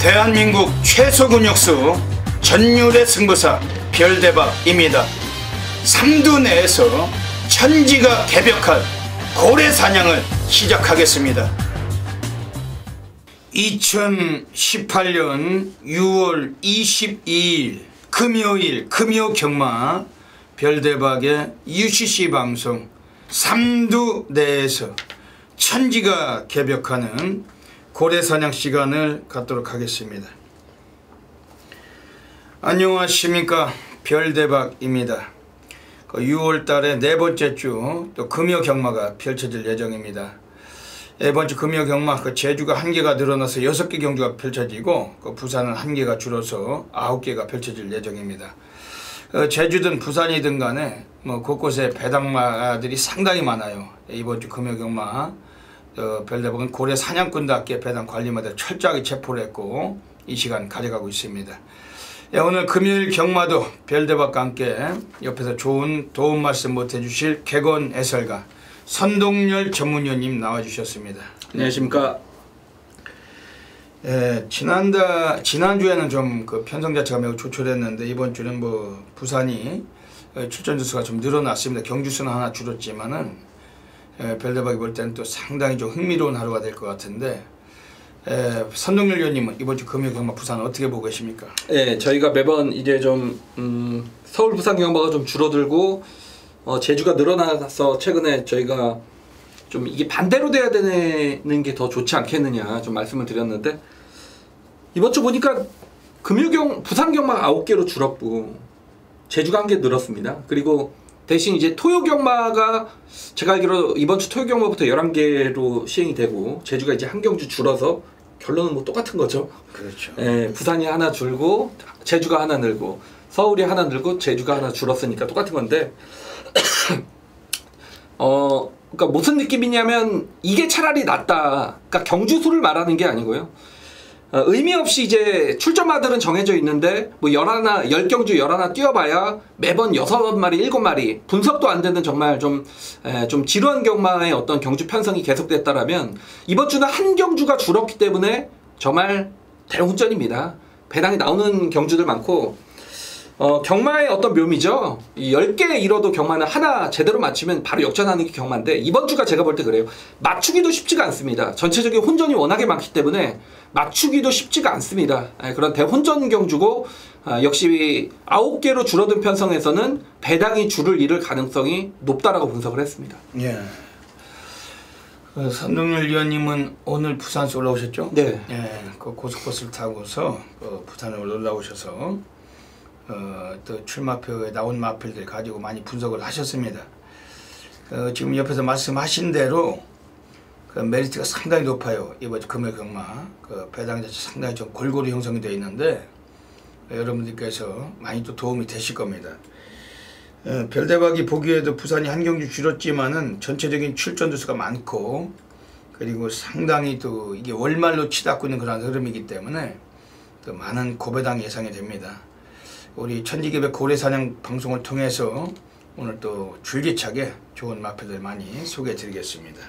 대한민국 최소 근육수 전율의 승부사 별대박입니다. 삼두 내에서 천지가 개벽할 고래 사냥을 시작하겠습니다. 2018년 6월 22일 금요일 금요경마 별대박의 UCC 방송 삼두 내에서 천지가 개벽하는 고래사냥 시간을 갖도록 하겠습니다. 안녕하십니까, 별대박입니다. 6월달에 네 번째 주 또 금요경마가 펼쳐질 예정입니다. 이번 주 금요경마 제주가 1개가 늘어나서 6개 경주가 펼쳐지고 부산은 1개가 줄어서 9개가 펼쳐질 예정입니다. 제주든 부산이든 간에 곳곳에 배당마들이 상당히 많아요. 이번 주 금요경마 별대박은 고래 사냥꾼답게 배당 관리마다 철저하게 체포를 했고 이 시간 가져가고 있습니다. 오늘 금요일 경마도 별대박과 함께 옆에서 좋은 도움 말씀 못해주실 객원 해설가 선동열 전문위원님 나와주셨습니다. 안녕하십니까. 지난주에는 좀 편성 자체가 매우 조촐했는데 이번 주는 부산이 출전 주수가 좀 늘어났습니다. 경주수는 하나 줄었지만은 별대박이 볼 때는 또 상당히 좀 흥미로운 하루가 될 것 같은데 선동열 위원님은 이번 주 금요경마 부산 어떻게 보고 계십니까? 네, 저희가 매번 이제 좀 서울 부산 경마가 좀 줄어들고 제주가 늘어나서 최근에 저희가 좀 이게 반대로 돼야 되는 게 더 좋지 않겠느냐 좀 말씀을 드렸는데 이번 주 보니까 부산 경마가 9개로 줄었고 제주가 1개 늘었습니다. 그리고 대신 이제 토요 경마가 제가 알기로 이번 주 토요 경마부터 11개로 시행이 되고 제주가 이제 한 경주 줄어서 결론은 똑같은 거죠. 그렇죠. 예, 부산이 하나 줄고 제주가 하나 늘고 서울이 하나 늘고 제주가 하나 줄었으니까 똑같은 건데 그러니까 무슨 느낌이냐면 이게 차라리 낫다. 그러니까 경주수를 말하는 게 아니고요. 의미 없이 이제 출전마들은 정해져 있는데 10경주 11 뛰어봐야 매번 6마리 7마리 분석도 안 되는 정말 좀 지루한 경마의 어떤 경주 편성이 계속됐다라면 이번 주는 한 경주가 줄었기 때문에 정말 대혼전입니다. 배당이 나오는 경주들 많고 경마의 어떤 묘미죠. 10개 잃어도 경마는 하나 제대로 맞추면 바로 역전하는 게 경마인데 이번 주가 제가 볼 때 그래요. 맞추기도 쉽지가 않습니다. 전체적인 혼전이 워낙에 많기 때문에 맞추기도 쉽지가 않습니다. 그런 대혼전 경주고 역시 9개로 줄어든 편성에서는 배당이 줄을 잃을 가능성이 높다라고 분석을 했습니다. 예. 선동열 위원님은 오늘 부산에서 올라오셨죠? 네. 예. 그 고속버스를 타고서 부산에 올라오셔서 또 출마표에 나온 마표들 가지고 많이 분석을 하셨습니다. 지금 옆에서 말씀하신 대로 메리트가 상당히 높아요. 이번 금요경마 배당 자체 상당히 좀 골고루 형성이 되어 있는데 여러분들께서 많이 또 도움이 되실 겁니다. 별대박이 보기에도 부산이 한 경주 줄었지만은 전체적인 출전 주수가 많고 그리고 상당히 또 이게 월말로 치닫고 있는 그런 흐름이기 때문에 또 많은 고배당 예상이 됩니다. 우리 천지개벽 고래사냥 방송을 통해서 오늘 또 줄기차게 좋은 마표들 많이 소개해 드리겠습니다.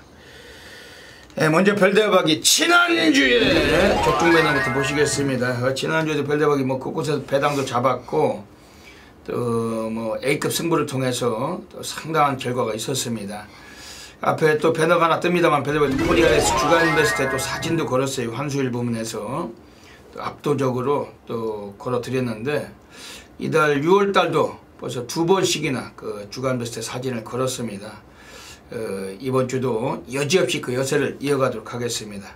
먼저 별대박이 지난주에 적중배당부터 보시겠습니다. 지난주에도 별대박이 그곳에서 배당도 잡았고 또 A급 승부를 통해서 또 상당한 결과가 있었습니다. 앞에 또 배너가 하나 뜹니다만 별대박이 코리아에서 주간 베스트에 또 사진도 걸었어요. 환수일 부문에서 또 압도적으로 또 걸어 드렸는데 이달 6월달도 벌써 2번씩이나 주간 베스트 사진을 걸었습니다. 이번 주도 여지없이 그 여세를 이어가도록 하겠습니다.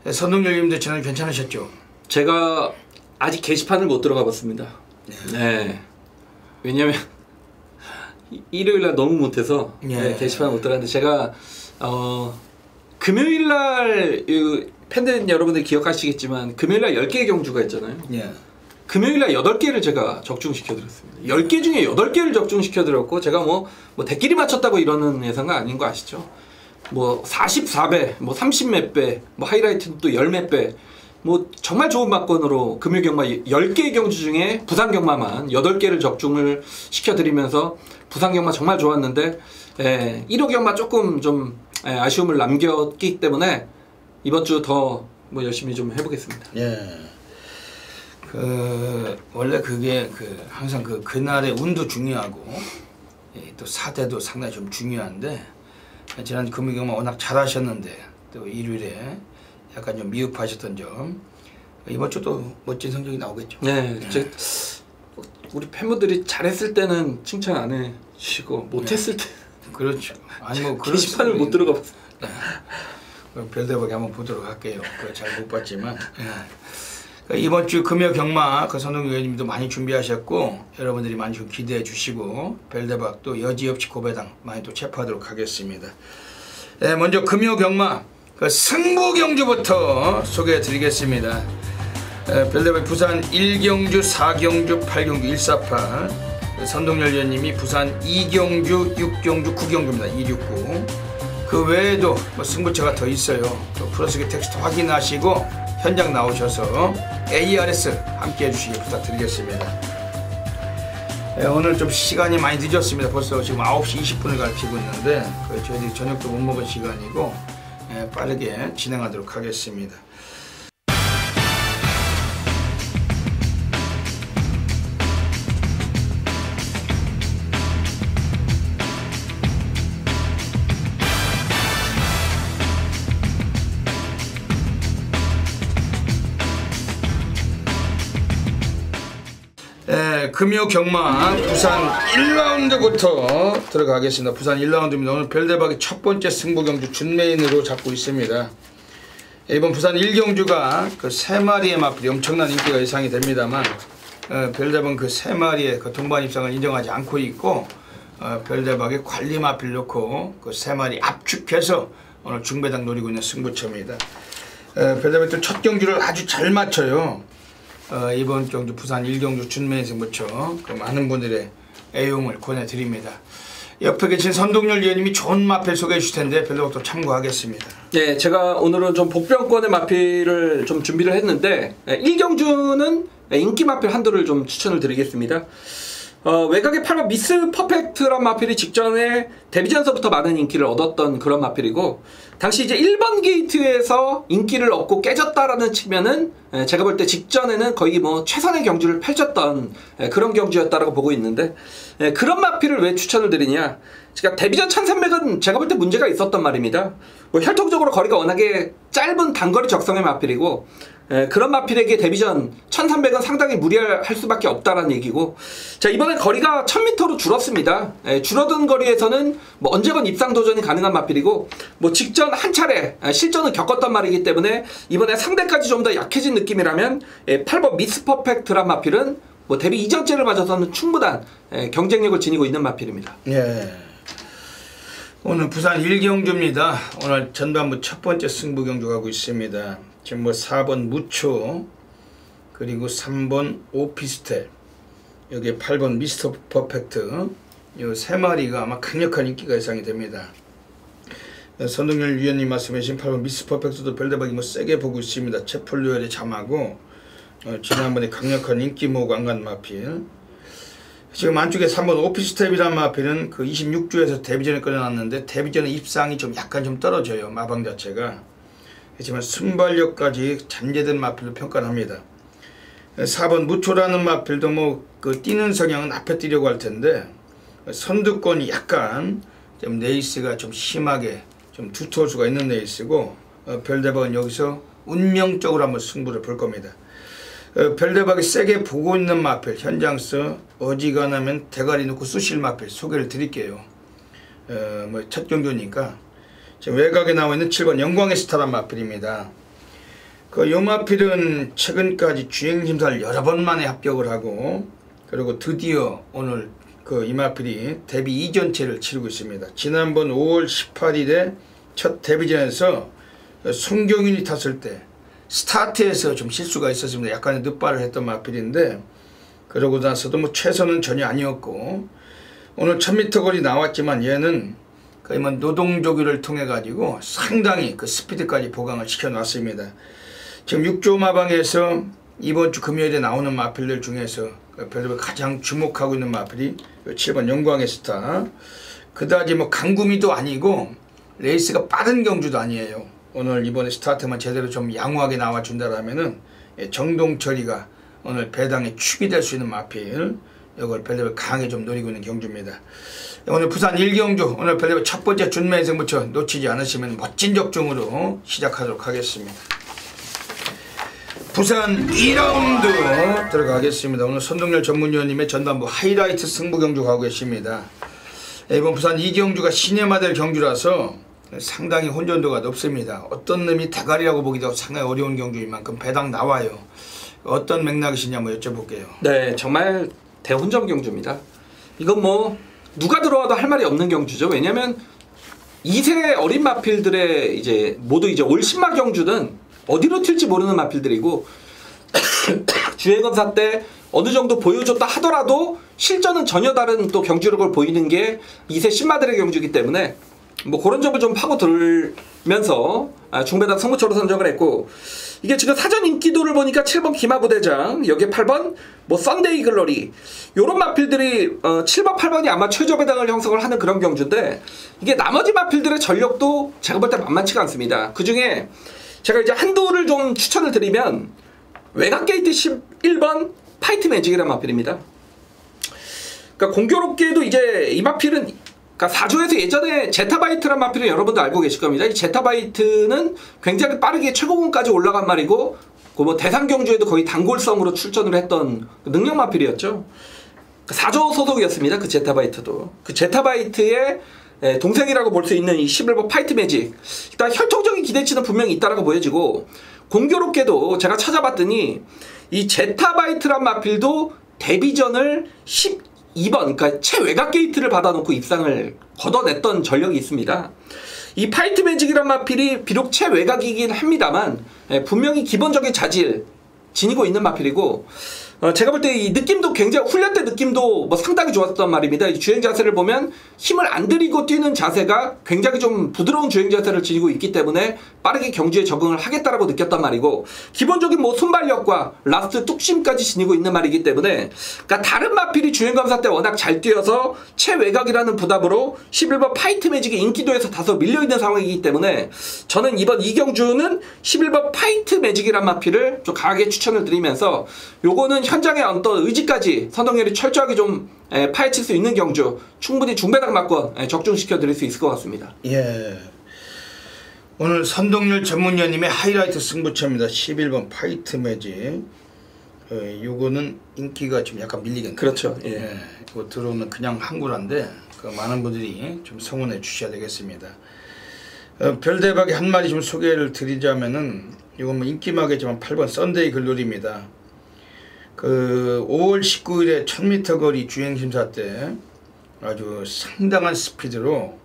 선동열님도 지난주 괜찮으셨죠? 제가 아직 게시판을 못 들어가 봤습니다. 네. 왜냐면 일요일날 너무 못해서 게시판을 못 들어갔는데 제가 금요일날 팬들 여러분들 기억하시겠지만 금요일날 10개의 경주가 있잖아요. 금요일날 8개를 제가 적중시켜드렸습니다. 10개 중에 8개를 적중시켜드렸고 제가 대끼리 맞췄다고 이러는 예상은 아닌 거 아시죠? 44배, 30몇 배, 하이라이트는 또 10몇 배 정말 좋은 막건으로 금요경마 10개의 경주 중에 부산경마만 8개를 적중을 시켜드리면서 부산경마 정말 좋았는데 1호 경마 조금 좀 아쉬움을 남겼기 때문에 이번 주 더 열심히 좀 해보겠습니다. 예. 원래 그게 항상 그날의 운도 중요하고 또 사대도 상당히 좀 중요한데 지난 금요경마 워낙 잘하셨는데 또 일요일에 약간 좀 미흡하셨던 점 이번 주도 멋진 성적이 나오겠죠. 네, 우리 팬분들이 잘했을 때는 칭찬 안 해주시고 못했을 때 그렇죠. 아니 뭐 게시판을 못 들어가 봤어요. 별대박이 한번 보도록 할게요. 잘 못 봤지만 이번 주 금요 경마 선동규 의원님도 많이 준비하셨고 여러분들이 많이 좀 기대해 주시고 별대박 또 여지없이 고배당 많이 또 체포하도록 하겠습니다. 먼저 금요 경마 승부 경주부터 소개해 드리겠습니다. 별대박 부산 1경주, 4경주, 8경주 148 선동열 위원님이 부산 2경주, 6경주, 9경주입니다. 269 그 외에도 승부처가 더 있어요. 또 플러스기 텍스트 확인하시고 현장 나오셔서 ARS 함께 해주시기 부탁드리겠습니다. 오늘 좀 시간이 많이 늦었습니다. 벌써 지금 9시 20분을 가르치고 있는데 저희들이 저녁도 못 먹은 시간이고 빠르게 진행하도록 하겠습니다. 금요 경마 부산 1라운드부터 들어가겠습니다. 부산 1라운드입니다. 오늘 별대박이 첫 번째 승부 경주 준메인으로 잡고 있습니다. 이번 부산 1경주가 그 3마리의 마필이 엄청난 인기가 예상이 됩니다만 별대박은 그 3마리의 그 동반 입상을 인정하지 않고 있고 별대박의 관리 마필 놓고 그 3마리 압축해서 오늘 중배당 노리고 있는 승부처입니다. 별대박이 또 첫 경주를 아주 잘 맞춰요. 이번 경주 부산 1경주 준메인 승부처 많은 분들의 애용을 권해드립니다. 옆에 계신 선동열 위원님이 좋은 마필 소개해 주실 텐데 별도로 참고하겠습니다. 네, 제가 오늘은 좀 복병권의 마필을 좀 준비를 했는데 1경주는 인기 마필 한두를 좀 추천을 드리겠습니다. 외곽의 8번 미스 퍼펙트란 마필이 직전에 데뷔전서부터 많은 인기를 얻었던 그런 마필이고 당시 이제 1번 게이트에서 인기를 얻고 깨졌다라는 측면은 제가 볼 때 직전에는 거의 뭐 최선의 경주를 펼쳤던 그런 경주였다라고 보고 있는데 그런 마필을 왜 추천을 드리냐, 그러니까 데뷔전 1300은 제가 볼 때 문제가 있었던 말입니다. 뭐 혈통적으로 거리가 워낙에 짧은 단거리 적성의 마필이고 그런 마필에게 데뷔전 1300은 상당히 무리할 수밖에 없다라는 얘기고, 자 이번에 거리가 1000m로 줄었습니다. 줄어든 거리에서는 뭐 언제건 입상 도전이 가능한 마필이고 뭐 직전 한 차례 실전을 겪었던 말이기 때문에 이번에 상대까지 좀 더 약해진 느낌이라면 8번 미스 퍼펙트란 마필은 뭐 데뷔 이전째를 맞아서는 충분한 경쟁력을 지니고 있는 마필입니다. 예. 오늘 부산 1경주입니다. 오늘 전반부 첫 번째 승부 경주 가고 있습니다. 지금 뭐 4번 무초, 그리고 3번 오피스텔, 여기 8번 미스터 퍼펙트, 이 세 마리가 아마 강력한 인기가 예상이 됩니다. 선동열 위원님 말씀하신 8번 미스 퍼펙트도 별대박이 뭐 세게 보고 있습니다. 채플루엘의 잠하고 지난번에 강력한 인기 모으고 안 간 마필. 지금 안쪽에 3번 오피스텝이라는 마필은 그 26주에서 데뷔전에 끌어놨는데 데뷔전에 입상이 좀 약간 좀 떨어져요. 마방 자체가. 하지만 순발력까지 잠재된 마필로 평가를 합니다. 4번 무초라는 마필도 뭐 그 뛰는 성향은 앞에 뛰려고 할 텐데 선두권이 약간 좀 레이스가 좀 심하게 좀 두터울 수가 있는 레이스고 별대박은 여기서 운명적으로 한번 승부를 볼 겁니다. 별대박이 세게 보고 있는 마필 현장서 어지간하면 대가리 놓고 쑤실 마필 소개를 드릴게요. 뭐 첫 경주니까 지금 외곽에 나와 있는 7번 영광의 스타란 마필입니다. 요 마필은 최근까지 주행심사를 여러 번 만에 합격을 하고 그리고 드디어 오늘 이 마필이 데뷔 이전체를 치르고 있습니다. 지난번 5월 18일에 첫 데뷔전에서 송경윤이 탔을 때 스타트에서 좀 실수가 있었습니다. 약간의 늦발을 했던 마필인데 그러고 나서도 뭐 최선은 전혀 아니었고 오늘 1000m 거리 나왔지만 얘는 거의 뭐 노동조기를 통해 가지고 상당히 그 스피드까지 보강을 시켜 놨습니다. 지금 6조 마방에서 이번 주 금요일에 나오는 마필들 중에서 별로 가장 주목하고 있는 마필이 7번 영광의 스타. 그다지 뭐 강구미도 아니고 레이스가 빠른 경주도 아니에요. 오늘 이번에 스타트만 제대로 좀 양호하게 나와준다라면은 정동철이가 오늘 배당의 축이 될 수 있는 마필, 이걸 별대별 강하게 좀 노리고 있는 경주입니다. 오늘 부산 1경주, 오늘 별대별 첫 번째 준매 승부처 놓치지 않으시면 멋진 적중으로 시작하도록 하겠습니다. 부산 2라운드 들어가겠습니다. 오늘 선동열 전문위원님의 전반부 하이라이트 승부 경주 가고 계십니다. 이번 부산 2경주가 시내마들 경주라서 상당히 혼전도가 높습니다. 어떤 놈이 대가리라고 보기도 상당히 어려운 경주인 만큼 배당 나와요. 어떤 맥락이시냐 한번 여쭤볼게요. 네, 정말 대혼전 경주입니다. 이건 뭐 누가 들어와도 할 말이 없는 경주죠. 왜냐면 2세 어린 마필들의 이제 모두 이제 올 신마 경주는 어디로 튈지 모르는 마필들이고 주행검사 때 어느 정도 보여줬다 하더라도 실전은 전혀 다른 또 경주력을 보이는 게 2세 신마들의 경주이기 때문에 뭐 그런 점을 좀 파고 들면서 중배당 승부처로 선정을 했고, 이게 지금 사전 인기도를 보니까 7번 기마부대장, 여기에 8번 뭐 썬데이 글로리, 요런 마필들이 7번 8번이 아마 최저 배당을 형성을 하는 그런 경주인데, 이게 나머지 마필들의 전력도 제가 볼 때 만만치가 않습니다. 그 중에 제가 이제 한두를 좀 추천을 드리면 외곽 게이트 11번 파이트 매직이라는 마필입니다. 그러니까 공교롭게도 이제 이 마필은 그러니까 4조에서 예전에 제타바이트란 마필은 여러분도 알고 계실 겁니다. 이 제타바이트는 굉장히 빠르게 최고군까지 올라간 말이고, 그 뭐 대상 경주에도 거의 단골성으로 출전을 했던 능력 마필이었죠. 4조 소속이었습니다. 그 제타바이트도. 그 제타바이트의 동생이라고 볼 수 있는 이 11번 파이트 매직, 일단 혈통적인 기대치는 분명히 있다라고 보여지고, 공교롭게도 제가 찾아봤더니 이 제타바이트란 마필도 데뷔전을 12번, 그러니까 최외곽 게이트를 받아놓고 입상을 걷어냈던 전력이 있습니다. 이 파이트 매직이란 마필이 비록 최외곽이긴 합니다만 분명히 기본적인 자질 지니고 있는 마필이고, 제가 볼 때 이 느낌도 굉장히 훈련 때 느낌도 뭐 상당히 좋았던 말입니다. 이 주행 자세를 보면 힘을 안 들이고 뛰는 자세가 굉장히 좀 부드러운 주행 자세를 지니고 있기 때문에 빠르게 경주에 적응을 하겠다라고 느꼈단 말이고, 기본적인 뭐 손발력과 라스트 뚝심까지 지니고 있는 말이기 때문에, 그러니까 다른 마필이 주행 검사 때 워낙 잘 뛰어서 최외곽이라는 부담으로 11번 파이트 매직의 인기도에서 다소 밀려있는 상황이기 때문에 저는 이번 이경주는 11번 파이트 매직이란 마필을 좀 강하게 추천을 드리면서, 요거는 현장의 어떤 의지까지 선동열이 철저하게 좀 파헤칠 수 있는 경주, 충분히 중배당 맞고 적중시켜 드릴 수 있을 것 같습니다. 예. 오늘 선동열 전문위원님의 하이라이트 승부처입니다. 11번 파이트 매직. 요거는 인기가 좀 약간 밀리겠네요. 그렇죠. 예. 예. 이거 들어오면 그냥 한구란데 많은 분들이 좀 성원해 주셔야 되겠습니다. 별대박의 한 마리 좀 소개를 드리자면은, 이건 뭐 인기마겠지만 8번 썬데이 글로리입니다. 그 5월 19일에 1000m 거리 주행심사 때 아주 상당한 스피드로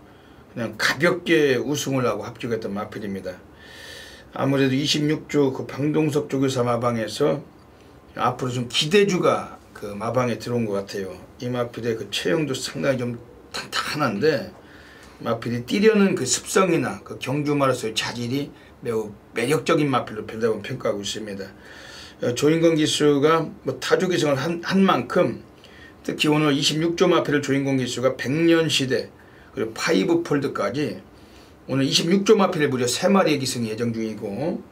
그냥 가볍게 우승을 하고 합격했던 마필입니다. 아무래도 26조 그 방동석 조교사 마방에서 앞으로 좀 기대주가 그 마방에 들어온 것 같아요. 이 마필의 그 체형도 상당히 좀 탄탄한데, 마필이 뛰려는 그 습성이나 그 경주마로서의 자질이 매우 매력적인 마필로 별다른 평가하고 있습니다. 조인권 기수가 뭐 타조 기승을 한 만큼, 특히 오늘 26조 마필을 조인권 기수가 100년 시대 그리고 파이브 폴드까지 오늘 26조 마필에 무려 3마리의 기승이 예정 중이고,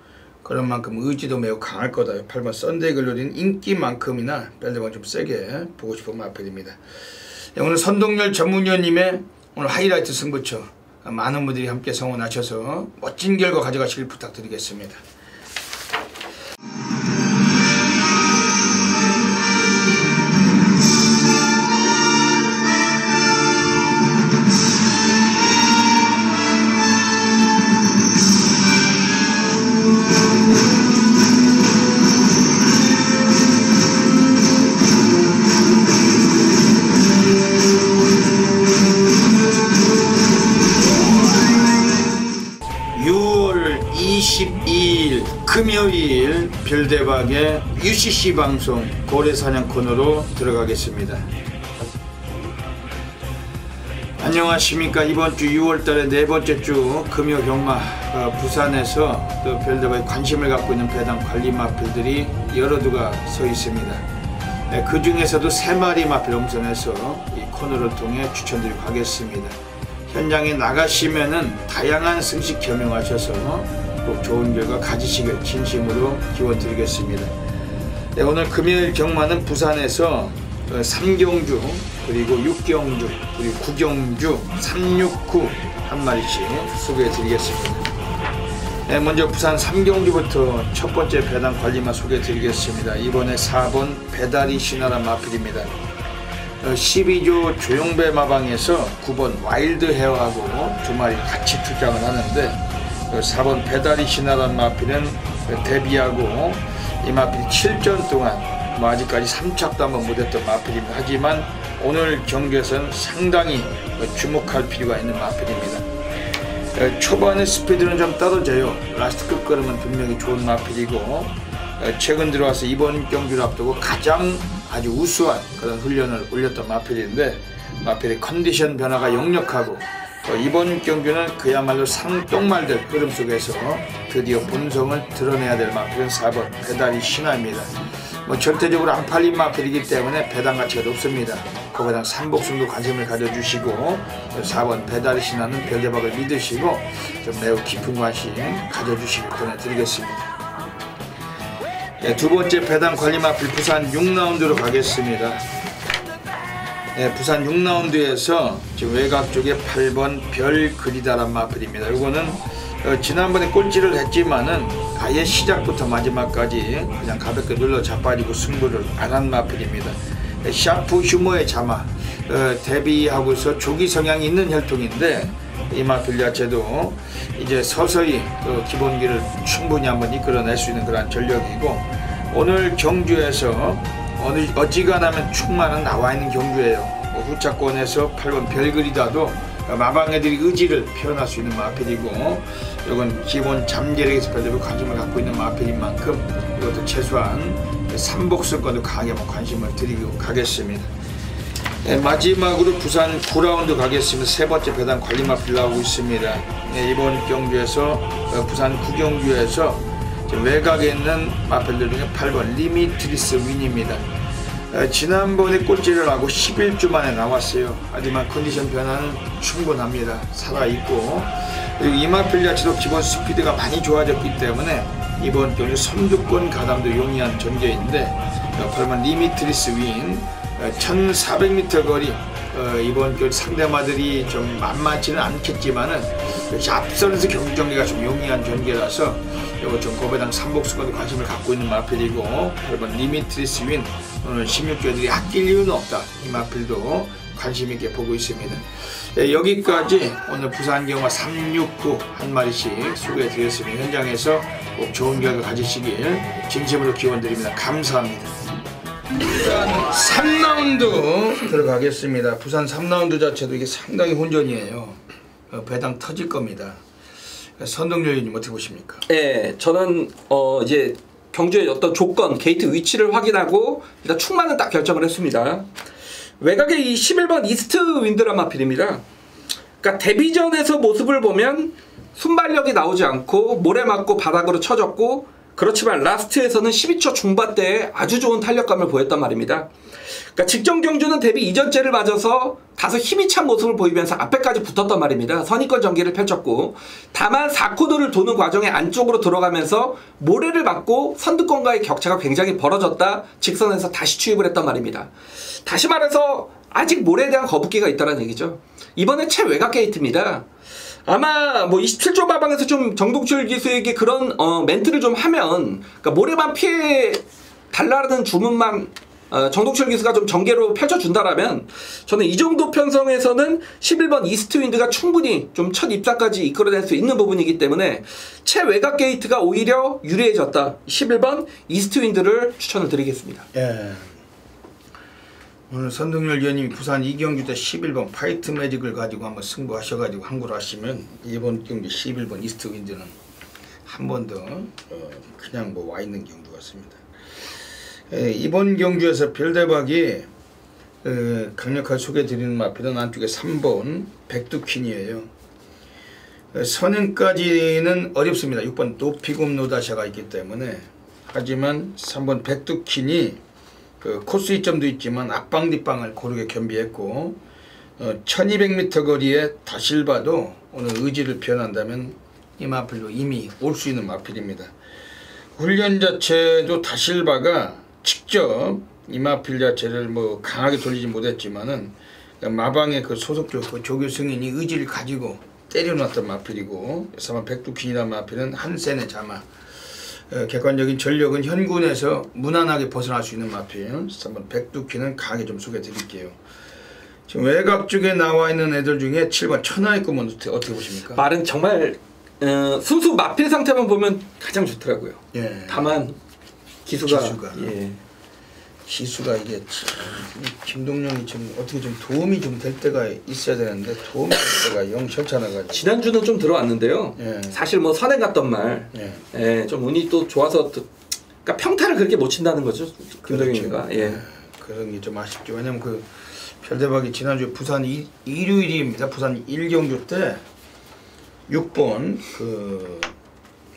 그런 만큼 의지도 매우 강할 거다. 8번 썬데이 글로리는 인기만큼이나 별대방 좀 세게 보고 싶은 마필입니다. 오늘 선동열 전문위원님의 오늘 하이라이트 승부처, 많은 분들이 함께 성원하셔서 멋진 결과 가져가시길 부탁드리겠습니다. 금요일 별대박의 UCC 방송 고래사냥 코너로 들어가겠습니다. 안녕하십니까. 이번주 6월달의 네번째 주 금요 경마, 부산에서 또 별대박에 관심을 갖고 있는 배당 관리 마필들이 여러 두가 서 있습니다. 그 중에서도 3마리 마필 엄선해서 이 코너를 통해 추천드리고 가겠습니다. 현장에 나가시면은 다양한 승식 겸용하셔서 꼭 좋은 결과 가지시길 진심으로 기원드리겠습니다. 네, 오늘 금요일 경마는 부산에서 3경주 그리고 6경주 그리고 9경주 369 한 마리씩 소개해 드리겠습니다. 네, 먼저 부산 3경주부터 첫 번째 배당 관리마 소개해 드리겠습니다. 이번에 4번 배다리 신하란 마필입니다. 12조 조용배 마방에서 9번 와일드 헤어하고 두 마리 같이 출장을 하는데 4번 배다리 신하란 마필은 데뷔하고 이 마필이 7전 동안 아직까지 3착도 한번 못했던 마필입니다. 하지만 오늘 경기에서는 상당히 주목할 필요가 있는 마필입니다. 초반에 스피드는 좀 떨어져요. 라스트 끝걸음은 분명히 좋은 마필이고 최근 들어와서 이번 경기를 앞두고 가장 아주 우수한 그런 훈련을 올렸던 마필인데 마필의 컨디션 변화가 역력하고 이번 경기는 그야말로 상똥말들 흐름 속에서 드디어 본성을 드러내야 될 마필은 4번 배다리 신하입니다. 절대적으로 안 팔린 마필이기 때문에 배당 가치가 높습니다. 거기다 삼복승도 관심을 가져주시고 4번 배다리 신하는 별대박을 믿으시고 좀 매우 깊은 관심 가져주시길 권해드리겠습니다. 네, 두 번째 배당 관리 마필 부산 6라운드로 가겠습니다. 네, 부산 6라운드에서 지금 외곽 쪽에 8번 별 그리다란 마필입니다. 이거는 지난번에 꼴찌를 했지만은 아예 시작부터 마지막까지 그냥 가볍게 눌러 자빠지고 승부를 안 한 마필입니다. 샤프 휴머의 자마 데뷔하고서 조기 성향이 있는 혈통인데 이 마필 자체도 이제 서서히 기본기를 충분히 한번 이끌어낼 수 있는 그런 전력이고 오늘 경주에서 어지간하면 충만은 나와 있는 경주예요. 후차권에서 8번 별그리다도 마방애들이 의지를 표현할 수 있는 마필이고 이건 기본 잠재력에서 별도로 관심을 갖고 있는 마필인 만큼 이것도 최소한 삼복승권도 강하게 관심을 드리고 가겠습니다. 네, 마지막으로 부산 9라운드 가겠습니다. 세 번째 배당 관리 마필 나오고 있습니다. 네, 이번 경주에서 부산 9경주에서 외곽에 있는 마필들 중에 8번 리미트리스 윈입니다. 지난번에 꼴찌를 하고 11주 만에 나왔어요. 하지만 컨디션 변화는 충분합니다. 살아있고 그리고 이 마필 자체도 기본 스피드가 많이 좋아졌기 때문에 이번 경주 선두권 가담도 용이한 전개인데 8번 리미트리스 윈 1400m 거리 이번 경주 상대마들이 좀 만만치는 않겠지만은 앞선에서 경기 전개가 좀 용이한 전개라서 이거 좀 고배당 삼복승권도 관심을 갖고 있는 마필이고 8번 리미트리스 윈 오늘 16조들이 아낄 이유는 없다. 이 마필도 관심 있게 보고 있습니다. 네, 여기까지 오늘 부산 경마 369 한 마리씩 소개해 드렸습니다. 현장에서 꼭 좋은 결과 가지시길 진심으로 기원드립니다. 감사합니다. 3라운드 들어가겠습니다. 부산 3라운드 자체도 이게 상당히 혼전이에요. 배당 터질 겁니다. 선동열 의원님 어떻게 보십니까? 네, 저는 이제 경주의 어떤 조건, 게이트 위치를 확인하고 일단 충만은 딱 결정을 했습니다. 외곽의 이 11번 이스트 윈드란 마필입니다. 그러니까 데뷔전에서 모습을 보면 순발력이 나오지 않고 모래 맞고 바닥으로 쳐졌고 그렇지만 라스트에서는 12초 중반대에 아주 좋은 탄력감을 보였단 말입니다. 그러니까 직전 경주는 데뷔 이전째를 맞아서 다소 힘이 찬 모습을 보이면서 앞에까지 붙었단 말입니다. 선의권 전개를 펼쳤고 다만 4코너를 도는 과정에 안쪽으로 들어가면서 모래를 맞고 선두권과의 격차가 굉장히 벌어졌다 직선에서 다시 추입을 했단 말입니다. 다시 말해서 아직 모래에 대한 거북기가 있다는 얘기죠. 이번에 최외곽 게이트입니다. 아마 뭐 27조 마방에서 좀 정동철 기수에게 그런 멘트를 좀 하면 그러니까 모래만 피해 달라는 주문만 정동철 기수가 좀 전개로 펼쳐준다라면 저는 이 정도 편성에서는 11번 이스트 윈드가 충분히 좀 첫 입사까지 이끌어낼 수 있는 부분이기 때문에 최외곽 게이트가 오히려 유리해졌다. 11번 이스트 윈드를 추천을 드리겠습니다. 예. 오늘 선동열 의원님이 부산 2경주 때 11번 파이트 매직을 가지고 한번 승부하셔가지고 항구를 하시면 이번 경주 11번 이스트 윈드는 한 번 더 그냥 뭐 와 있는 경주 같습니다. 이번 경주에서 별대박이 강력하게 소개해드리는 마필은 안쪽에 3번 백두퀸이에요. 선행까지는 어렵습니다. 6번 높이곰 노다샤가 있기 때문에. 하지만 3번 백두퀸이 코스 이점도 있지만 앞방 뒷방을 고르게 겸비했고 1200m 거리에 다실바도 오늘 의지를 표현한다면 이 마필도 이미 올 수 있는 마필입니다. 훈련 자체도 다실바가 직접 이 마필 자체를 뭐 강하게 돌리지 못했지만은 마방의 그 소속적 그 조교 승인이 의지를 가지고 때려놨던 마필이고, 3번 백두킨이라는 마필은 한센의 자마. 객관적인 전력은 현군에서 무난하게 벗어날 수 있는 마필. 3번 백두킨은 강하게 좀 소개해 드릴게요. 지금 외곽 쪽에 나와 있는 애들 중에 7번 천하의 꿈은 어떻게 보십니까? 말은 정말 순수 마필 상태만 보면 가장 좋더라고요. 예. 다만 기수가 예. 기수가 이게 김동영이 좀 어떻게 좀 도움이 좀 될 때가 있어야 되는데 도움이 될 때가 영 현찮아가지고. 지난주는 좀 들어왔는데요. 예. 사실 뭐 선행 갔던 말, 좀 운이 또 좋아서 그러니까 평타를 그렇게 못 친다는 거죠. 김동영이가. 그렇죠. 예. 그런 게 좀 아쉽죠. 왜냐면 그 별대박이 지난주 부산 일요일입니다. 부산 1경주 때 6번 그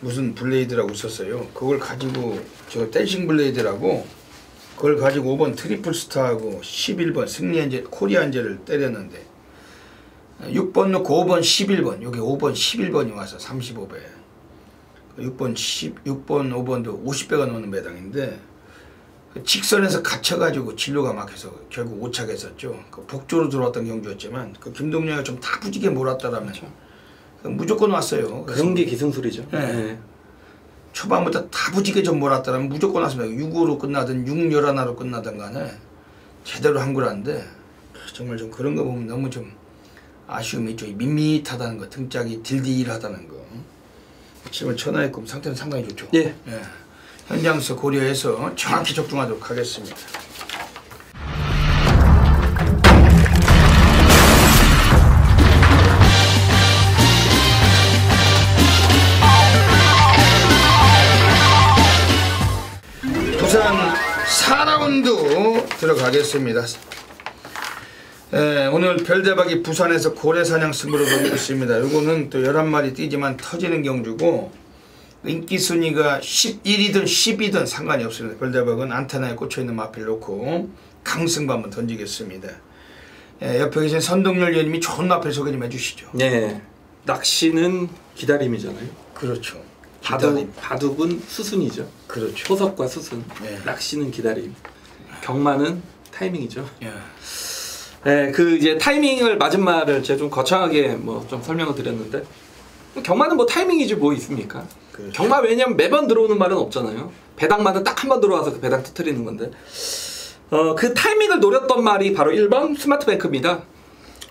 무슨 블레이드라고 있었어요. 그걸 가지고 저 댄싱 블레이드라고 그걸 가지고 5번 트리플 스타하고 11번 승리한제 코리안제를 때렸는데 6번 넣고 5번 11번 여기 5번 11번이 와서 35배 6번 5번도 50배가 넘는 배당인데 직선에서 갇혀가지고 진로가 막혀서 결국 오착했었죠. 그 복조로 들어왔던 경주였지만 그 김동영이 좀 다부지게 몰았다라면 무조건 왔어요. 그런 게 기승술이죠. 네. 초반부터 다부지게 좀 몰았다면 무조건 왔습니다. 6-5로 끝나든 6-11로 끝나든 간에 제대로 한 거라는데 정말 좀 그런 거 보면 너무 좀 아쉬움이 있죠. 밋밋하다는 거, 등짝이 딜딜하다는 거. 지금 천하의 꿈 상태는 상당히 좋죠. 예. 예. 현장에서 고려해서 정확히 적중하도록 하겠습니다. 부산 4라운드 들어가겠습니다. 오늘 별대박이 부산에서 고래사냥 승부를 보고 있습니다. 이거는 또 11마리 뛰지만 터지는 경주고 인기 순위가 11이든 10이든 상관이 없습니다. 별대박은 안테나에 꽂혀있는 마필 놓고 강승부 한번 던지겠습니다. 옆에 계신 선동열 위원님이 좋은 마필 소개 좀 해주시죠. 네, 낚시는 기다림이잖아요. 그렇죠. 바둑은 수순이죠. 그렇죠. 토석과 수순. 네. 낚시는 기다림. 경마는 타이밍이죠. 예. 네, 그 이제 타이밍을 맞은 말을 제가 좀 거창하게 뭐 좀 설명을 드렸는데 경마는 뭐 타이밍이지 뭐 있습니까? 그렇죠. 경마 왜냐면 매번 들어오는 말은 없잖아요. 배당마다 딱 한 번 들어와서 그 배당 터뜨리는 건데 그 타이밍을 노렸던 말이 바로 1번 스마트뱅크입니다.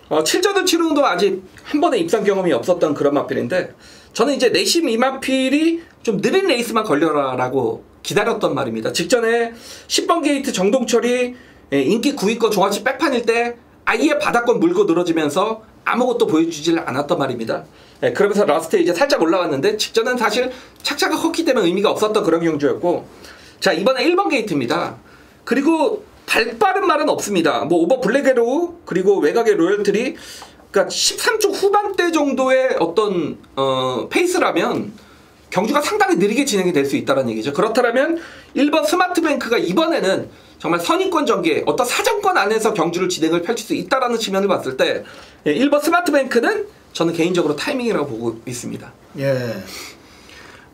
7전을 치르는도 아직 한 번의 입상 경험이 없었던 그런 마필인데 저는 이제 내심 이 마필이 좀 느린 레이스만 걸려라 라고 기다렸던 말입니다. 직전에 10번 게이트 정동철이 인기 9위권 종합치 백판일 때 아예 바닥권 물고 늘어지면서 아무것도 보여주질 않았던 말입니다. 그러면서 라스트에 이제 살짝 올라왔는데 직전은 사실 착차가 컸기 때문에 의미가 없었던 그런 경주였고, 자 이번에 1번 게이트입니다. 그리고 발빠른 말은 없습니다. 뭐 오버 블랙에로 그리고 외곽의 로열트리, 그러니까 13초 후반대 정도의 어떤 페이스라면 경주가 상당히 느리게 진행이 될 수 있다는 얘기죠. 그렇다면 1번 스마트뱅크가 이번에는 정말 선입권 전개, 어떤 사정권 안에서 경주를 진행을 펼칠 수 있다는 측면을 봤을 때 1번 스마트뱅크는 저는 개인적으로 타이밍이라고 보고 있습니다. 예.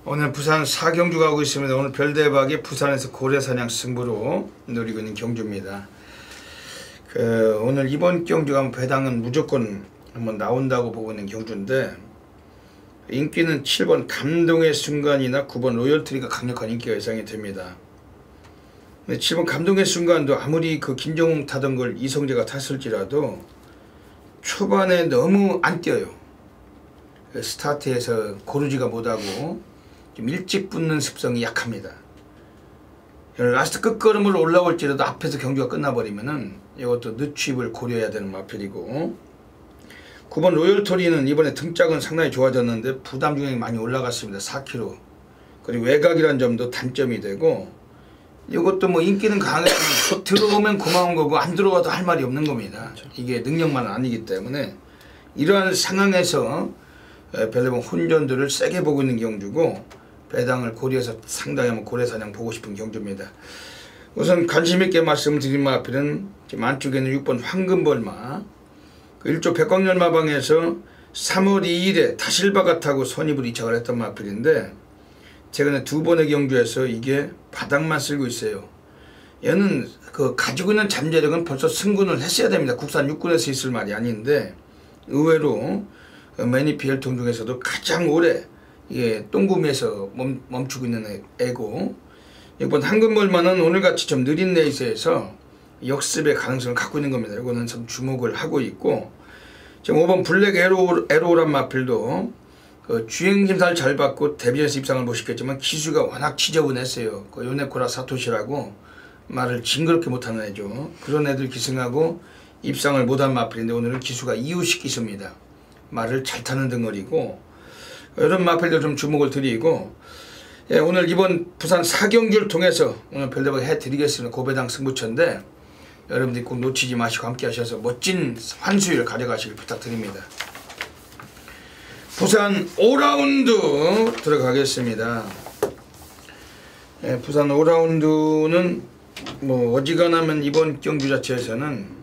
오늘 부산 4경주 가고 있습니다. 오늘 별대박이 부산에서 고래사냥 승부로 누리고 있는 경주입니다. 오늘 이번 경주 가면 배당은 무조건 한번 나온다고 보고 있는 경주인데 인기는 7번 감동의 순간이나 9번 로열트리가 강력한 인기가 예상이 됩니다. 7번 감동의 순간도 아무리 그 김정웅 타던 걸 이성재가 탔을지라도 초반에 너무 안 뛰어요. 스타트에서 고르지가 못하고 좀 일찍 붙는 습성이 약합니다. 라스트 끝걸음으로 올라올지라도 앞에서 경주가 끝나버리면은 이것도 늦추입을 고려해야 되는 마필이고, 9번 로열토리는 이번에 등짝은 상당히 좋아졌는데 부담 중량이 많이 올라갔습니다. 4kg. 그리고 외곽이라는 점도 단점이 되고, 이것도 뭐 인기는 강하지만 들어오면 고마운 거고 안 들어와도 할 말이 없는 겁니다. 이게 능력만 아니기 때문에 이러한 상황에서 별대박 혼전들을 세게 보고 있는 경주고, 배당을 고려해서 상당히 한번 고래사냥 보고 싶은 경주입니다. 우선 관심있게 말씀드린 마필은 지금 안쪽에는 6번 황금벌마, 그 1조 백광열마방에서 3월 2일에 다실바가 타고 선입을 이착을 했던 마필인데 최근에 2번의 경주에서 이게 바닥만 쓸고 있어요. 얘는 그 가지고 있는 잠재력은 벌써 승군을 했어야 됩니다. 국산 육군에서 있을 말이 아닌데 의외로 매니피 혈통 중에서도 가장 오래 똥구미에서 멈추고 있는 애고 이번 황금벌만은 오늘같이 좀 느린 레이스에서 역습의 가능성을 갖고 있는 겁니다. 이거는 좀 주목을 하고 있고 지금 5번 블랙 에로란 마필도 그 주행 심사를 잘 받고 데뷔해서 입상을 못 시켰지만 기수가 워낙 지저분했어요. 그 요네코라 사토시라고 말을 징그럽게 못하는 애죠. 그런 애들 기승하고 입상을 못한 마필인데 오늘은 기수가 이유식 기수입니다. 말을 잘 타는 덩어리고 이런 마필도 좀 주목을 드리고 오늘 이번 부산 4경기를 통해서 오늘 별대박 해드리겠습니다. 고배당 승부처인데 여러분들이 꼭 놓치지 마시고 함께 하셔서 멋진 환수율 가져가시길 부탁드립니다. 부산 5라운드 들어가겠습니다. 부산 5라운드는 뭐 어지간하면 이번 경주 자체에서는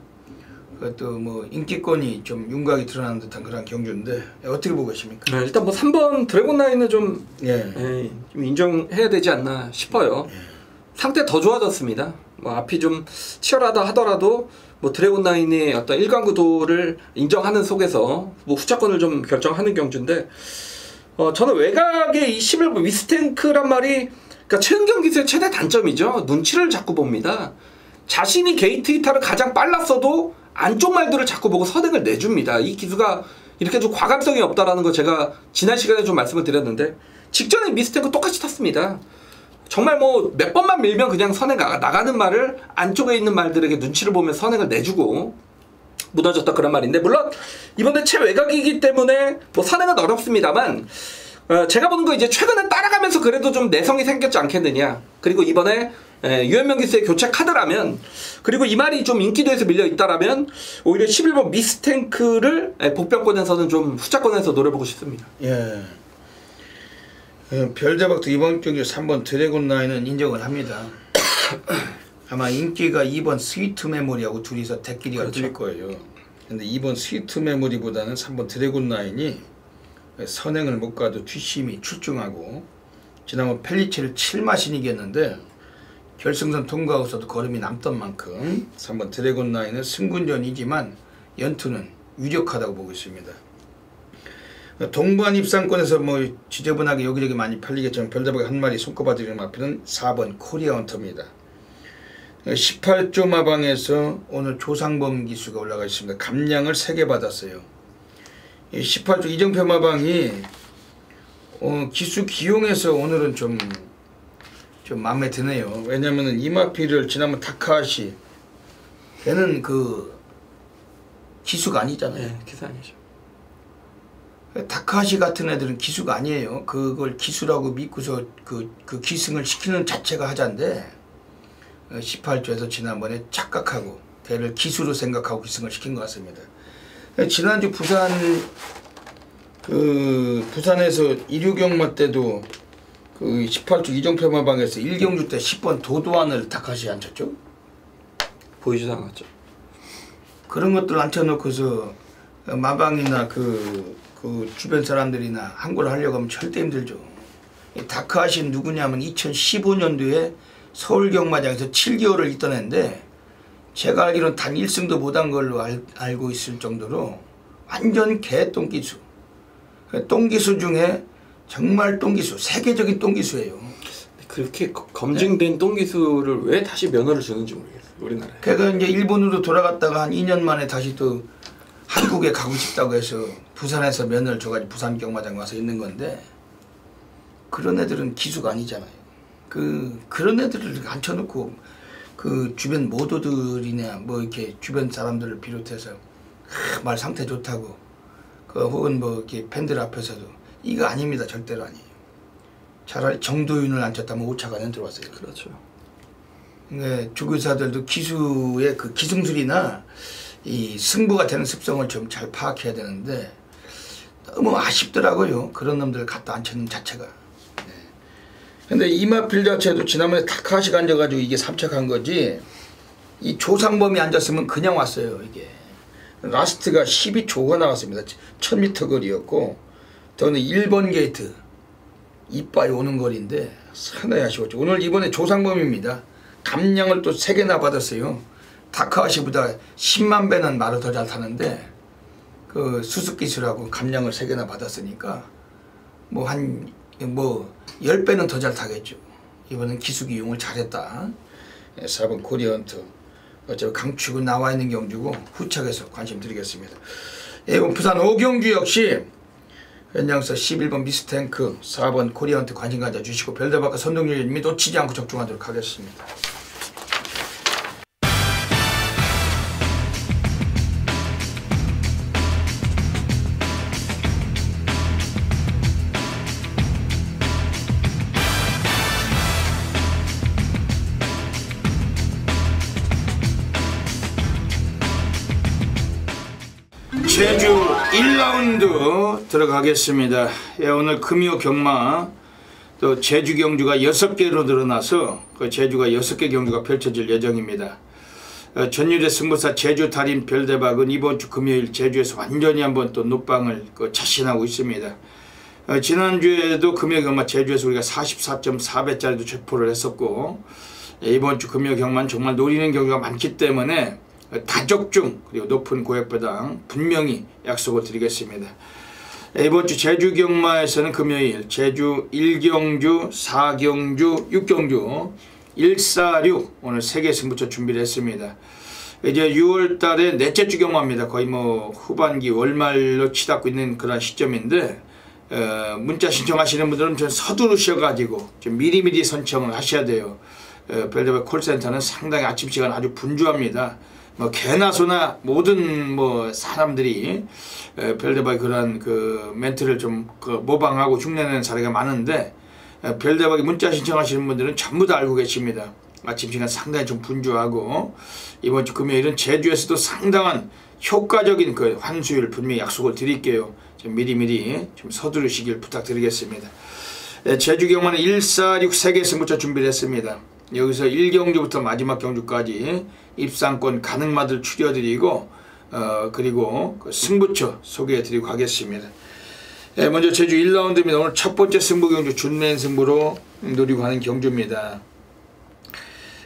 그것도 뭐 인기권이 좀 윤곽이 드러나는 듯한 그런 경주인데 어떻게 보고 계십니까? 일단 뭐 3번 드래곤라인은 좀, 좀 인정해야 되지 않나 싶어요. 상태 더 좋아졌습니다. 뭐 앞이 좀 치열하다 하더라도 뭐 드래곤라인의 어떤 일관구도를 인정하는 속에서 뭐 후차권을 좀 결정하는 경주인데 저는 외곽의 이 11번 위스탱크란 말이 그러니까 최은경 기수의 최대 단점이죠. 눈치를 자꾸 봅니다. 자신이 게이트 이탈을 가장 빨랐어도 안쪽 말들을 자꾸 보고 선행을 내줍니다. 이 기수가 이렇게 좀 과감성이 없다라는 거 제가 지난 시간에 좀 말씀을 드렸는데 직전에 미스탱크 똑같이 탔습니다. 정말 뭐 몇 번만 밀면 그냥 선행 나가는 말을 안쪽에 있는 말들에게 눈치를 보면 선행을 내주고 무너졌다 그런 말인데 물론 이번에 최외곽이기 때문에 뭐 선행은 어렵습니다만 제가 보는 거 이제 최근에 따라가면서 그래도 좀 내성이 생겼지 않겠느냐. 그리고 이번에 유현명 기수의 교체 카드라면 그리고 이 말이 좀 인기도에서 밀려 있다라면 오히려 11번 미스탱크를 복병권에서는 좀 후차권에서 노려보고 싶습니다. 별대박도 이번 경기 3번 드래곤 라인은 인정을 합니다. 아마 인기가 2번 스위트 메모리하고 둘이서 대끼리가 뜰 거예요. 근데 2번 스위트 메모리보다는 3번 드래곤 라인이 선행을 못 가도 뒷심이 출중하고 지난번 펠리체를 7마신 이겼는데 결승선 통과하고서도 걸음이 남던 만큼 3번 드래곤 라인은 승군전이지만 연투는 유력하다고 보고 있습니다. 동반 입상권에서 뭐 지저분하게 여기저기 많이 팔리겠지만 별다방에 한 마리 손꼽아드리는 마필은 4번 코리아 헌터입니다. 18조 마방에서 오늘 조상범 기수가 올라가 있습니다. 감량을 3개 받았어요. 18조 이정표 마방이 기수 기용해서 오늘은 좀 마음에 드네요. 왜냐면은 이 마필을 지난번 타카시 걔는 그 기수가 아니잖아요. 네, 기수 아니죠. 다카시 같은 애들은 기수가 아니에요. 그걸 기수라고 믿고서 그 기승을 시키는 자체가 하자인데 18조에서 지난번에 착각하고 걔를 기수로 생각하고 기승을 시킨 것 같습니다. 지난주 부산에서 일요경마 때도 그 18조 이정표 마방에서 1경주 때 10번 도도안을 다카시 앉혔죠. 보이지도 않았죠. 그런 것들 앉혀놓고서 마방이나 그 주변 사람들이나 항구를 하려고 하면 절대 힘들죠. 다크아시는 누구냐면 2015년도에 서울경마장에서 7개월을 있던 애인데 제가 알기로는 단 1승도 못한 걸로 알고 있을 정도로 완전 개똥기수. 똥기수 중에 정말 똥기수, 세계적인 똥기수예요. 그렇게 검증된 똥기수를 왜 다시 면허를 주는지 모르겠어요. 우리나라에. 걔가 이제 일본으로 돌아갔다가 한 2년 만에 다시 또 한국에 가고 싶다고 해서 부산에서 면허를 줘가지고 부산 경마장 와서 있는 건데 그런 애들은 기수가 아니잖아요. 그런 애들을 앉혀놓고 그 주변 모도들이나 뭐 이렇게 주변 사람들을 비롯해서 말 상태 좋다고 혹은 뭐 이렇게 팬들 앞에서도 이거 아닙니다. 절대로 아니에요. 차라리 정도윤을 앉혔다면 5차가 안 들어왔어요. 그렇죠. 네, 조교사들도 기수의 그 기승술이나 이 승부가 되는 습성을 좀 잘 파악해야 되는데 너무 아쉽더라고요. 그런 놈들 갖다 앉히는 자체가. 근데 이마필 자체도 지난번에 타카시가 앉아가지고 이게 3차 간 거지 이 조상범이 앉았으면 그냥 왔어요. 이게 라스트가 12초가 나왔습니다. 1000m 거리였고 저는 1번 게이트 이빠이 오는 거리인데 상당히 아쉬웠죠. 오늘 이번에 조상범입니다. 감량을 또 3개나 받았어요. 다크아시보다 10만 배는 말을 더 잘 타는데 그 수습 기술하고 감량을 3개나 받았으니까 뭐 10배는 더 잘 타겠죠. 이번엔 기숙 이용을 잘했다. 4번 코리언트. 어차피 강추고 나와 있는 경주고 후착해서 관심 드리겠습니다. 이번 부산 오경주 역시 연장서 11번 미스탱크 4번 코리언트 관심 가져주시고 별대박과 선동률 및 놓치지 않고 적중하도록 하겠습니다. 제주 1라운드 들어가겠습니다. 예, 오늘 금요 경마 또 제주 경주가 6개로 늘어나서 그 제주가 6개 경주가 펼쳐질 예정입니다. 전율의 승부사 제주 달인 별대박은 이번 주 금요일 제주에서 완전히 한번 또 녹방을 자신하고 있습니다. 지난주에도 금요 경마 제주에서 우리가 44.4배짜리도 체포를 했었고 이번 주 금요 경마는 정말 노리는 경우가 많기 때문에 다적중 그리고 높은 고액배당 분명히 약속을 드리겠습니다. 이번 주 제주 경마에서는 금요일 제주 1경주, 4경주, 6경주 146 오늘 3개 승부처 준비를 했습니다. 이제 6월달에 넷째 주 경마입니다. 거의 뭐 후반기 월말로 치닫고 있는 그런 시점인데 문자 신청하시는 분들은 좀 서두르셔가지고 좀 미리미리 선청을 하셔야 돼요. 별대박 콜센터는 상당히 아침 시간 아주 분주합니다. 뭐 개나 소나 모든 뭐 사람들이 별대박의 그런 그 멘트를 좀 모방하고 흉내내는 사례가 많은데 별대박이 문자 신청하시는 분들은 전부 다 알고 계십니다. 아침 시간 상당히 좀 분주하고 이번 주 금요일은 제주에서도 상당한 효과적인 그 환수율 분명히 약속을 드릴게요. 좀 미리미리 좀 서두르시길 부탁드리겠습니다. 제주 경마는 146 3개 승부처 준비를 했습니다. 여기서 1경주부터 마지막 경주까지 입상권 가능마들 추려드리고 그리고 그 승부처 소개해드리고 가겠습니다. 먼저 제주 1라운드입니다. 오늘 첫 번째 승부 경주 준맨 승부로 노리고 하는 경주입니다.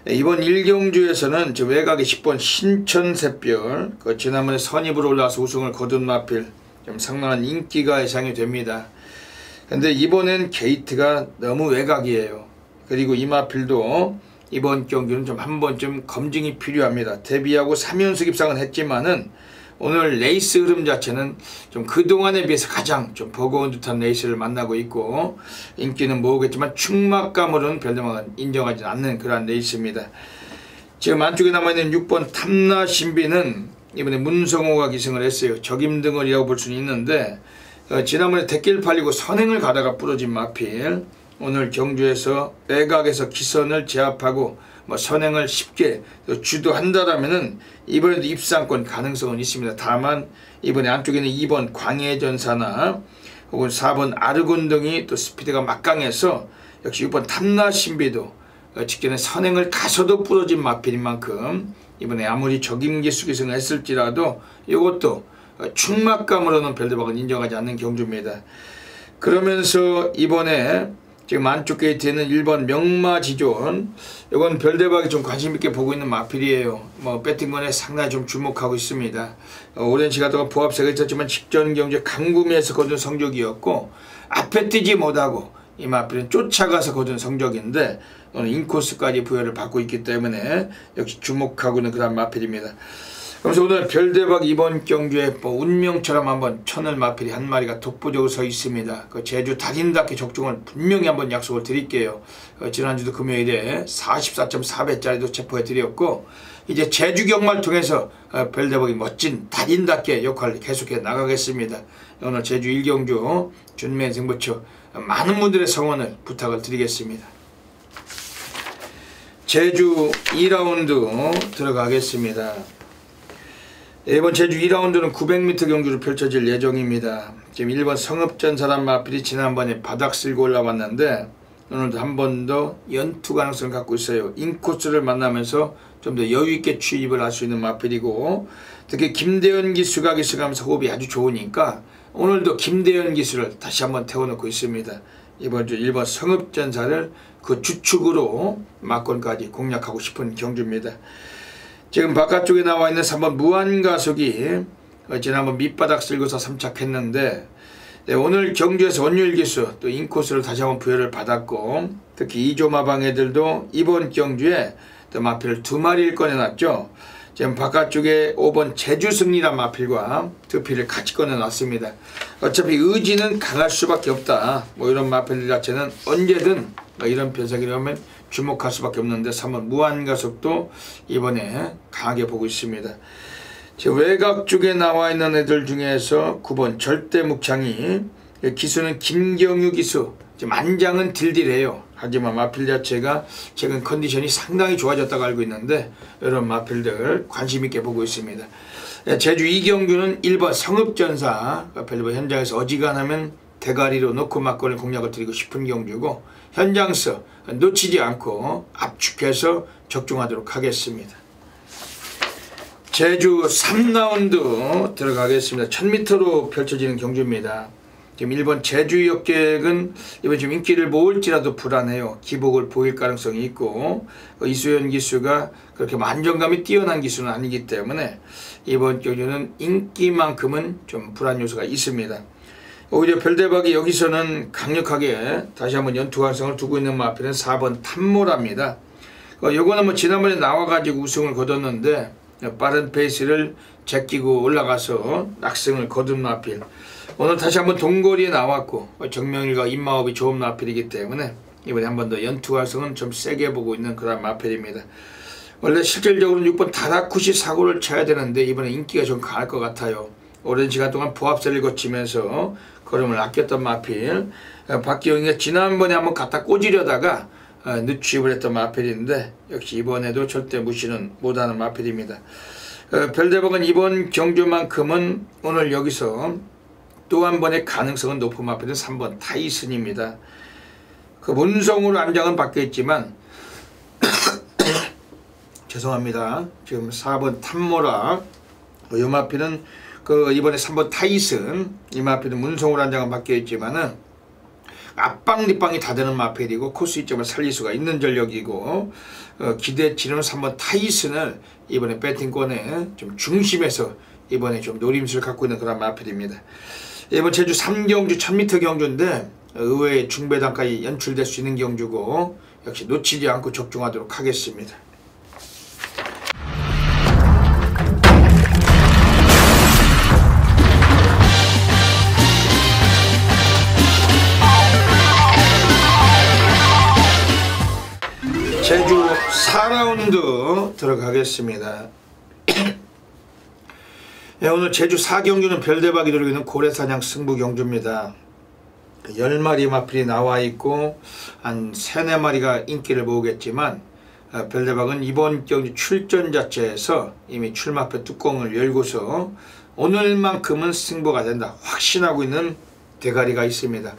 이번 1경주에서는 외곽의 10번 신천샛별 그 지난번에 선입으로 올라와서 우승을 거둔 마필 좀 상당한 인기가 예상이 됩니다. 근데 이번엔 게이트가 너무 외곽이에요. 그리고 이 마필도 이번 경기는 좀 한 번쯤 검증이 필요합니다. 데뷔하고 3연승 입상은 했지만은 오늘 레이스 흐름 자체는 좀 그동안에 비해서 가장 좀 버거운 듯한 레이스를 만나고 있고 인기는 모으겠지만 충막감으로는 별대박은 인정하지 않는 그러한 레이스입니다. 지금 안쪽에 남아있는 6번 탐나 신비는 이번에 문성호가 기승을 했어요. 적임등을이라고 볼 수는 있는데 지난번에 대길 팔리고 선행을 가다가 부러진 마필 오늘 경주에서 외곽에서 기선을 제압하고 뭐 선행을 쉽게 주도한다라면은 이번에도 입상권 가능성은 있습니다. 다만 이번에 안쪽에는 2번 광해전사나 혹은 4번 아르곤 등이 또 스피드가 막강해서 역시 6번 탐나신비도 직전에 선행을 가서도 부러진 마필인 만큼 이번에 아무리 적임기수 기승을 했을지라도 이것도 충막감으로는 별대박은 인정하지 않는 경주입니다. 그러면서 이번에 지금 안쪽 게이트에는 1번 명마지존 이건 별대박이 좀 관심있게 보고 있는 마필이에요. 뭐 배팅권에 상당히 좀 주목하고 있습니다. 오랜 시간 동안 보합세가 있었지만 직전 경주에 강구미에서 거둔 성적이었고 앞에 뛰지 못하고 이 마필은 쫓아가서 거둔 성적인데 오늘 인코스까지 부여를 받고 있기 때문에 역시 주목하고 있는 그런 마필입니다. 그래서 오늘 별대박 이번 경주에 뭐 운명처럼 한번 천을 마필이 한 마리가 독보적으로 서 있습니다. 그 제주 달인답게 적중을 분명히 한번 약속을 드릴게요. 지난주도 금요일에 44.4배짜리도 체포해 드렸고 이제 제주 경마를 통해서 별대박이 멋진 달인답게 역할을 계속해 나가겠습니다. 오늘 제주 1경주 준맨 승부처 많은 분들의 성원을 부탁을 드리겠습니다. 제주 2라운드 들어가겠습니다. 이번 제주 2라운드는 900m 경주로 펼쳐질 예정입니다. 지금 1번 성읍전사란 마필이 지난번에 바닥 쓸고 올라왔는데 오늘도 한 번 더 연투 가능성을 갖고 있어요. 인코스를 만나면서 좀 더 여유있게 취입을 할 수 있는 마필이고 특히 김대현 기수가 기수가면서 호흡이 아주 좋으니까 오늘도 김대현 기수를 다시 한번 태워놓고 있습니다. 이번 주 일본 성읍전사를 그 주축으로 막권까지 공략하고 싶은 경주입니다. 지금 바깥쪽에 나와 있는 3번 무한가속이 지난번 밑바닥 쓸고서 3착했는데 오늘 경주에서 원율기수 또 인코스를 다시 한번 부여를 받았고 특히 2조 마방 애들도 이번 경주에 또 마필을 2마리를 꺼내놨죠. 지금 바깥쪽에 5번 제주승리란 마필과 두피를 같이 꺼내놨습니다. 어차피 의지는 강할 수밖에 없다. 뭐 이런 마필들 자체는 언제든 뭐 이런 변석이라면 주목할 수밖에 없는데 3번 무한가속도 이번에 강하게 보고 있습니다. 지금 외곽 쪽에 나와 있는 애들 중에서 9번 절대묵창이 기수는 김경유 기수, 지금 안장은 딜딜해요. 하지만 마필 자체가 최근 컨디션이 상당히 좋아졌다고 알고 있는데 이런 마필들 관심 있게 보고 있습니다. 제주 이경주는 1번 성읍전사, 벨리버 현장에서 어지간하면 대가리로 놓고 막권을 공략을 드리고 싶은 경주고 현장서 놓치지 않고 압축해서 적중하도록 하겠습니다. 제주 3라운드 들어가겠습니다. 1000m로 펼쳐지는 경주입니다. 지금 1번 제주 역객은 이번 좀 인기를 모을지라도 불안해요. 기복을 보일 가능성이 있고 이수연 기수가 그렇게 안정감이 뛰어난 기수는 아니기 때문에 이번 경주는 인기만큼은 좀 불안 요소가 있습니다. 오히려 별대박이 여기서는 강력하게 다시 한번 연투 가능성을 두고 있는 마필은 4번 탐모랍니다. 요거는 뭐 지난번에 나와가지고 우승을 거뒀는데 빠른 페이스를 제끼고 올라가서 낙승을 거둔 마필. 오늘 다시 한번 동거리에 나왔고 정명일과 입마업이 좋은 마필이기 때문에 이번에 한 번 더 연투 가능성은 좀 세게 보고 있는 그런 마필입니다. 원래 실질적으로는 6번 다다쿠시 사고를 쳐야 되는데 이번에 인기가 좀 강할 것 같아요. 오랜 시간 동안 보합세를 거치면서 걸음을 아꼈던 마필. 박기영이가 지난번에 한번 갖다 꽂으려다가 늦취입을 했던 마필인데 역시 이번에도 절대 무시는 못하는 마필입니다. 별대박은 이번 경주만큼은 오늘 여기서 또 한 번의 가능성은 높은 마필은 3번 타이슨입니다. 그 문성으로 안장은 바뀌었지만 죄송합니다. 지금 4번 탐모라 이 마필은 그 이번에 3번 타이슨 이 마필은 문성으로 안장은 바뀌었지만은 앞방 뒷방이 다 되는 마필이고 코스 이점을 살릴 수가 있는 전력이고 기대치는 3번 타이슨을 이번에 배팅권에 좀 중심에서 이번에 좀 노림수를 갖고 있는 그런 마필입니다. 이번 제주 3경주 1000m 경주인데 의외의 중배당까지 연출될 수 있는 경주고 역시 놓치지 않고 적중하도록 하겠습니다. 제주 4라운드 들어가겠습니다. 네, 오늘 제주 4경주는 별대박이 들고 있는 고래사냥 승부 경주입니다. 10마리 마필이 나와 있고 한 3-4마리가 인기를 모으겠지만 별대박은 이번 경주 출전 자체에서 이미 출마표 뚜껑을 열고서 오늘만큼은 승부가 된다 확신하고 있는 대가리가 있습니다.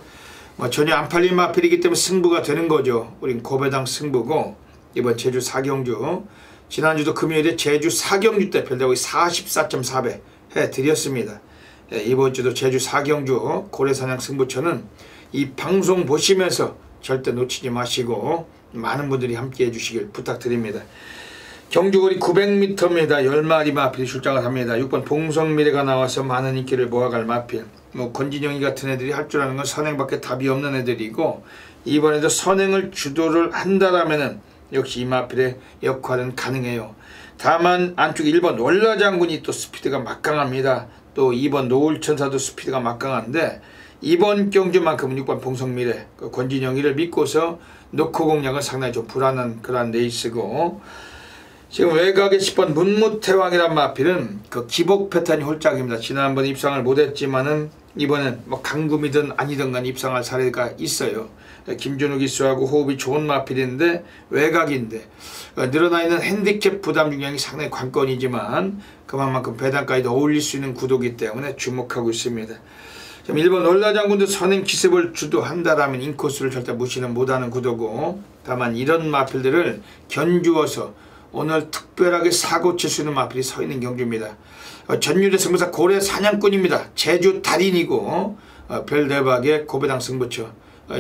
전혀 안 팔린 마필이기 때문에 승부가 되는 거죠. 우린 고배당 승부고 이번 제주 4경주 지난주도 금요일에 제주 4경주 때 별대박이 44.4배 해드렸습니다. 이번 주도 제주 4경주 고래사냥 승부처는 이 방송 보시면서 절대 놓치지 마시고 많은 분들이 함께 해주시길 부탁드립니다. 경주거리 900m입니다. 10마리 마필이 출장을 합니다. 6번 봉성미래가 나와서 많은 인기를 모아갈 마필. 권진영이 같은 애들이 할 줄 아는 건 선행밖에 답이 없는 애들이고 이번에도 선행을 주도를 한다라면은 역시 이 마필의 역할은 가능해요. 다만 안쪽 1번 월라장군이 또 스피드가 막강합니다. 또 2번 노을천사도 스피드가 막강한데 이번 경주만큼은 6번 봉성미래 권진영이를 믿고서 놓고 공략은 상당히 좀 불안한 그런 레이스고 지금 외곽에 10번 문무태왕이란 마필은 그 기복 패턴이 홀짝입니다. 지난번 입상을 못했지만은 이번엔 강금이든 아니든 간 입상할 사례가 있어요. 김준우 기수하고 호흡이 좋은 마필인데 외곽인데 늘어나 있는 핸디캡 부담 중량이 상당히 관건이지만 그만큼 배당까지도 어울릴 수 있는 구도이기 때문에 주목하고 있습니다. 1번 올라장군도 선행 기습을 주도한다라면 인코스를 절대 무시는 못하는 구도고 다만 이런 마필들을 견주어서 오늘 특별하게 사고 칠 수 있는 마필이 서 있는 경주입니다. 전율의 승부사 고래 사냥꾼입니다. 제주 달인이고 별대박의 고배당 승부처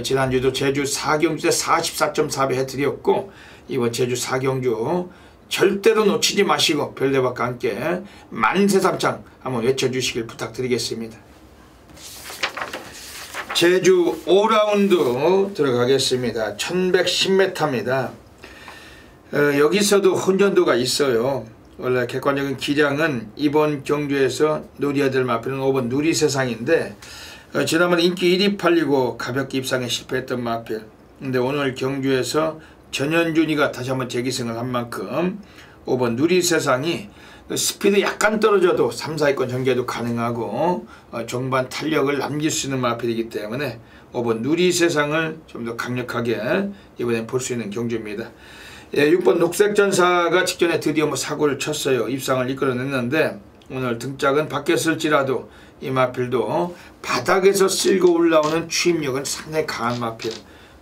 지난주도 제주 4경주 때 44.4배 해드렸고 이번 제주 4경주 절대로 놓치지 마시고 별대박과 함께 만세삼창 한번 외쳐주시길 부탁드리겠습니다. 제주 5라운드 들어가겠습니다. 1110m입니다. 여기서도 혼전도가 있어요. 원래 객관적인 기량은 이번 경주에서 노려야 될 마필은 5번 누리세상인데 지난번 인기 1위 팔리고 가볍게 입상에 실패했던 마필. 근데 오늘 경주에서 전현준이가 다시 한번 재기승을 한 만큼 5번 누리세상이 스피드 약간 떨어져도 3, 4위권 전개도 가능하고 종반 탄력을 남길 수 있는 마필이기 때문에 5번 누리세상을 좀 더 강력하게 이번엔 볼 수 있는 경주입니다. 6번 녹색전사가 직전에 드디어 사고를 쳤어요. 입상을 이끌어냈는데 오늘 등짝은 바뀌었을지라도 이 마필도 바닥에서 쓸고 올라오는 추임력은 상당히 강한 마필.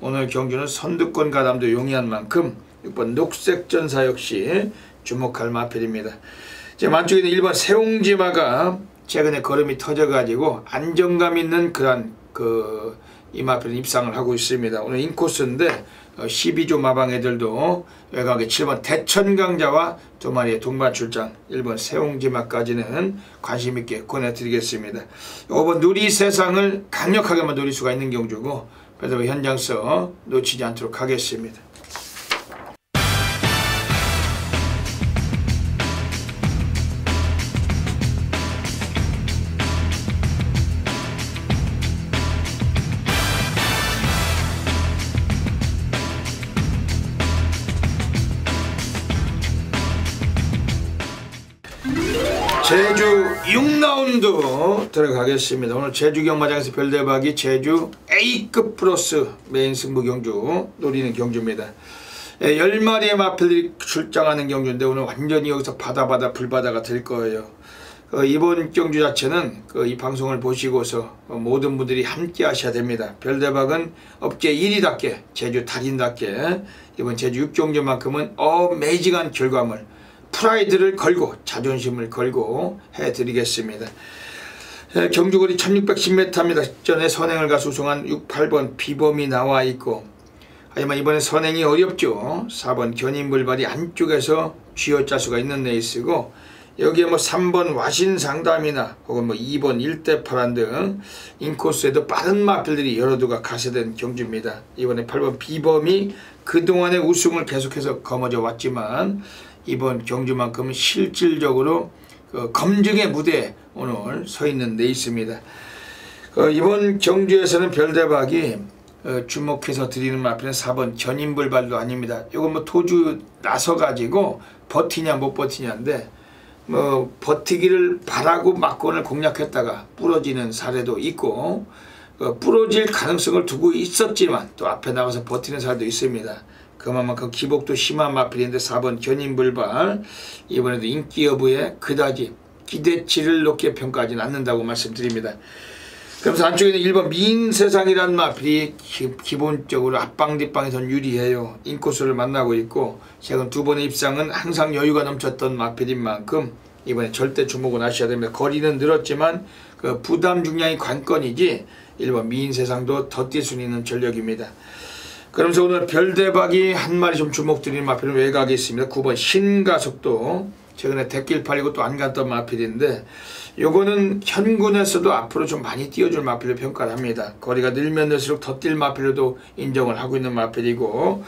오늘 경주는 선두권 가담도 용이한 만큼 6번 녹색전사 역시 주목할 마필입니다. 지금 안쪽에는 1번 세옹지마가 최근에 걸음이 터져가지고 안정감 있는 그런 이 마필은 입상을 하고 있습니다. 오늘 인코스인데 12조 마방 애들도 외곽에 7번 대천강자와 두 마리의 동반 출장 1번 세옹지마까지는 관심있게 권해드리겠습니다. 5번 누리세상을 강력하게만 노릴 수가 있는 경주고 그래서 현장서 놓치지 않도록 하겠습니다. 제주 6라운드 들어가겠습니다. 오늘 제주 경마장에서 별대박이 제주 A급 플러스 메인 승부 경주 노리는 경주입니다. 10마리의 마필들이 출장하는 경주인데 오늘 완전히 여기서 바다 불바다가 될 거예요. 이번 경주 자체는 이 방송을 보시고서 모든 분들이 함께 하셔야 됩니다. 별대박은 업계 1위답게 제주 달인답게 이번 제주 6경주만큼은 어메이징한 결과물 프라이드를 걸고 자존심을 걸고 해드리겠습니다. 경주거리 1610m입니다. 전에 선행을 가서 우승한 68번 비범이 나와 있고 하지만 이번에 선행이 어렵죠. 4번 견인불발이 안쪽에서 쥐어짜수가 있는 레이스고 여기에 3번 와신상담이나 혹은 2번 일대파란 등 인코스에도 빠른 마필들이 여러 두가 가세된 경주입니다. 이번에 8번 비범이 그동안의 우승을 계속해서 거머쥐어 왔지만 이번 경주만큼은 실질적으로 검증의 무대에 오늘 서 있는 데 있습니다. 이번 경주에서는 별대박이 주목해서 드리는 마필은 4번 견인불발도 아닙니다. 이건 토주 나서 가지고 버티냐 못 버티냐인데 버티기를 바라고 막권을 공략했다가 부러지는 사례도 있고 부러질 가능성을 두고 있었지만 또 앞에 나가서 버티는 사례도 있습니다. 그만큼 기복도 심한 마필인데 4번 견인불발 이번에도 인기 여부에 그다지 기대치를 높게 평가하지는 않는다고 말씀드립니다. 그러면서 안쪽에는 1번 민세상이라는 마필이 기본적으로 앞방 뒷방에선 유리해요. 인코스를 만나고 있고 최근 2번의 입상은 항상 여유가 넘쳤던 마필인 만큼 이번에 절대 주목은 하셔야 됩니다. 거리는 늘었지만 부담 중량이 관건이지 1번 민세상도 더 뛸 수 있는 전력입니다. 그러면서 오늘 별대박이 한 마리 좀 주목드리는 마필은 외곽에 있습니다. 9번 신가속도 최근에 대길 팔리고 또 안 갔던 마필인데 요거는 현군에서도 앞으로 좀 많이 띄워줄 마필로 평가를 합니다. 거리가 늘면 늘수록 더 뛸 마필로도 인정을 하고 있는 마필이고